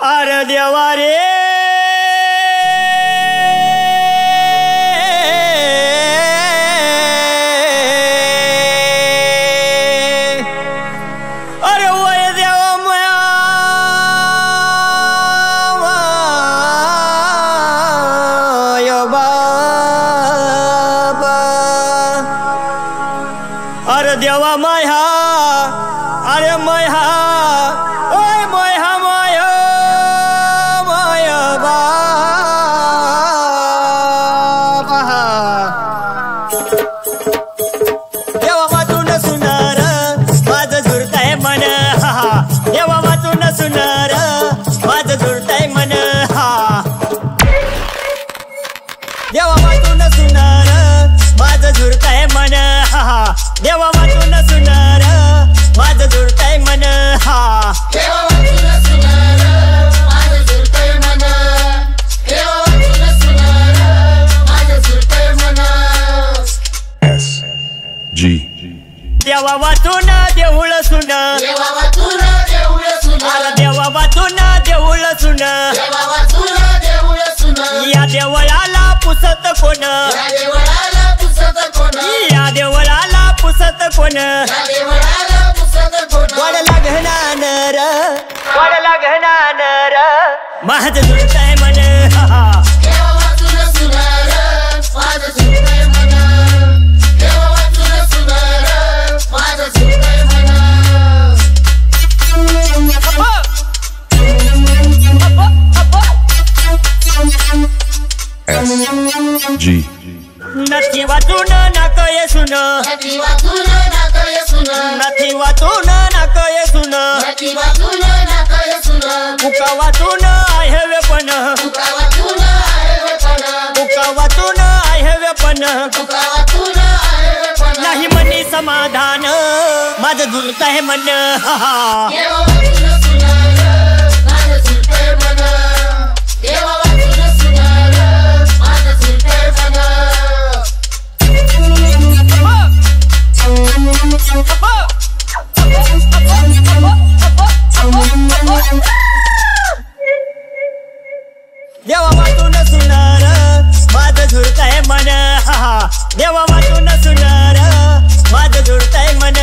अरे देवा रे अरे वय देवा माया बाबा अरे देवा माया अरे माया देवा वाचून सुनार माझं झुरताय मन देवा वाचून सुनार माझं झुरताय मन देवा वाचून सुनार माझं झुरताय मन देवा वाचून सुनार माझं झुरताय मन देवा वाचून देऊळ सुन देवा वाचून देऊळ सुन या देवळाला पुसत कोण या देवळाला पुसत कोण वड लागणार वड लागणार माझं झुरताय मन नथी वाचून नाकय सुन नथी वाचून नाकय सुन उका वाचून आहे वेपन उका वाचून आहे वेपन नाही मनी समाधान माझं झुरताय मन देवा वाचून सुनार माझं झुरताय मन देवा वाचून सुनार माझं झुरताय मन